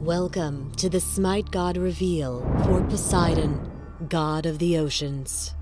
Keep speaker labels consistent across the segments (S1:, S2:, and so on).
S1: Welcome to the Smite God reveal for Poseidon, god of the oceans.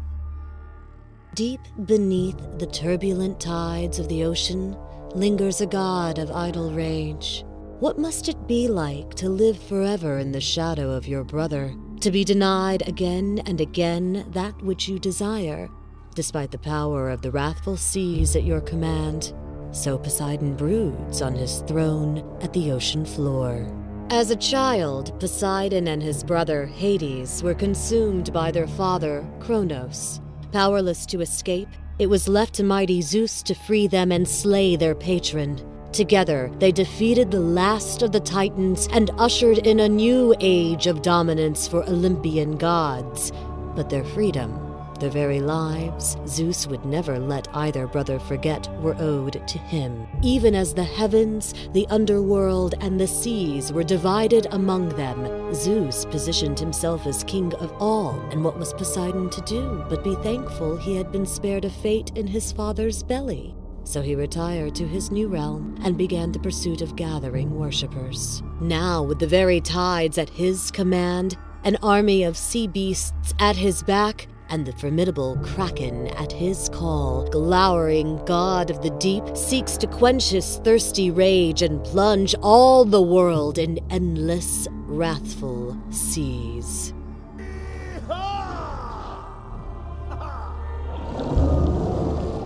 S1: Deep beneath the turbulent tides of the ocean lingers a god of idle rage. What must it be like to live forever in the shadow of your brother, to be denied again and again that which you desire, despite the power of the wrathful seas at your command? So Poseidon broods on his throne at the ocean floor. As a child, Poseidon and his brother Hades were consumed by their father, Kronos. Powerless to escape, it was left to mighty Zeus to free them and slay their patron. Together, they defeated the last of the Titans and ushered in a new age of dominance for Olympian gods. But their freedom, their very lives, Zeus would never let either brother forget were owed to him. Even as the heavens, the underworld, and the seas were divided among them, Zeus positioned himself as king of all, and what was Poseidon to do but be thankful he had been spared a fate in his father's belly? So he retired to his new realm and began the pursuit of gathering worshippers. Now, with the very tides at his command, an army of sea beasts at his back, and the formidable Kraken at his call, glowering god of the deep seeks to quench his thirsty rage and plunge all the world in endless, wrathful seas.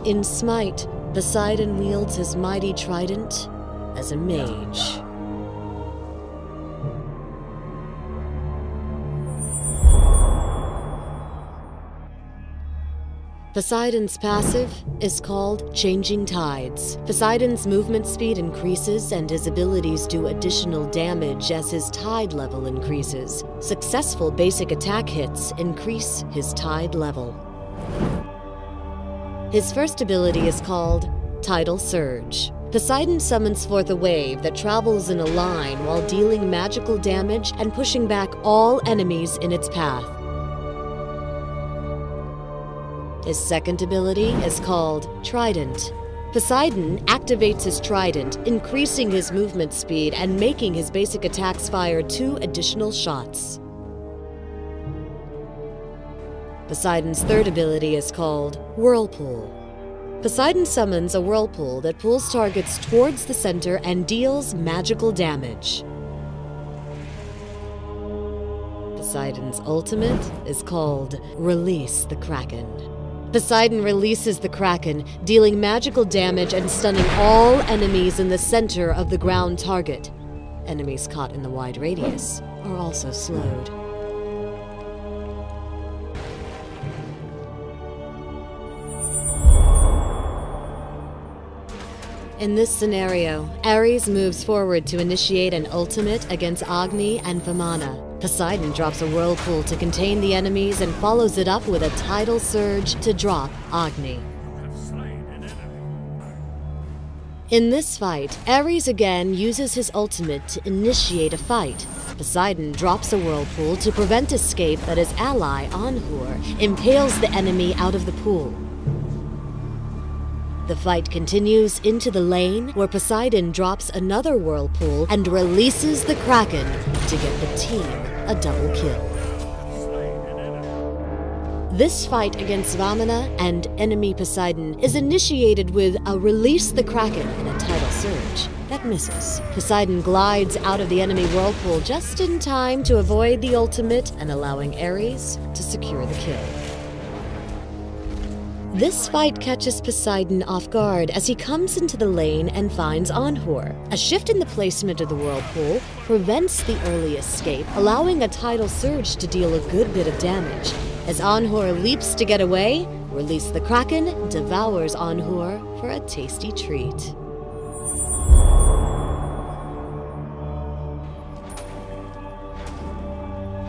S1: In Smite, Poseidon wields his mighty trident as a mage. Poseidon's passive is called Changing Tides. Poseidon's movement speed increases and his abilities do additional damage as his tide level increases. Successful basic attack hits increase his tide level. His first ability is called Tidal Surge. Poseidon summons forth a wave that travels in a line while dealing magical damage and pushing back all enemies in its path. His second ability is called Trident. Poseidon activates his trident, increasing his movement speed and making his basic attacks fire 2 additional shots. Poseidon's third ability is called Whirlpool. Poseidon summons a whirlpool that pulls targets towards the center and deals magical damage. Poseidon's ultimate is called Release the Kraken. Poseidon releases the Kraken, dealing magical damage and stunning all enemies in the center of the ground target. Enemies caught in the wide radius are also slowed. In this scenario, Ares moves forward to initiate an ultimate against Agni and Vamana. Poseidon drops a whirlpool to contain the enemies and follows it up with a tidal surge to drop Agni. In this fight, Ares again uses his ultimate to initiate a fight. Poseidon drops a whirlpool to prevent escape, but his ally, Anhur, impales the enemy out of the pool. The fight continues into the lane, where Poseidon drops another whirlpool and releases the Kraken to get the team a double kill. This fight against Vamana and enemy Poseidon is initiated with a Release the Kraken and a tidal surge. That misses. Poseidon glides out of the enemy whirlpool just in time to avoid the ultimate and allowing Ares to secure the kill. This fight catches Poseidon off guard as he comes into the lane and finds Anhur. A shift in the placement of the whirlpool prevents the early escape, allowing a tidal surge to deal a good bit of damage. As Anhur leaps to get away, Release the Kraken devours Anhur for a tasty treat.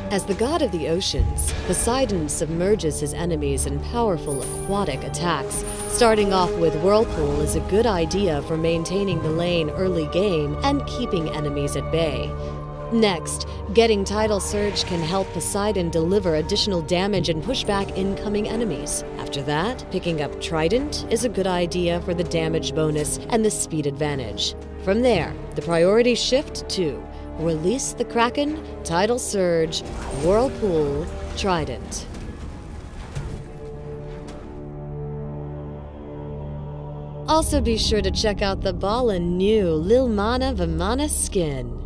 S1: As the god of the oceans, Poseidon submerges his enemies in powerful aquatic attacks. Starting off with Whirlpool is a good idea for maintaining the lane early game and keeping enemies at bay. Next, getting Tidal Surge can help Poseidon deliver additional damage and push back incoming enemies. After that, picking up Trident is a good idea for the damage bonus and the speed advantage. From there, the priorities shift to Release the Kraken, Tidal Surge, Whirlpool, Trident. Also be sure to check out the ballin' new Lil Mana Vimana skin.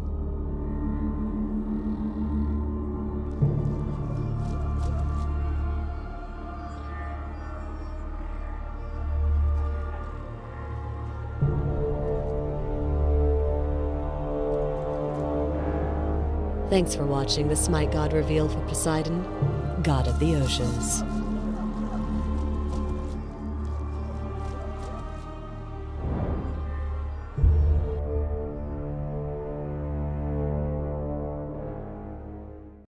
S1: Thanks for watching the Smite God reveal for Poseidon, God of the Oceans.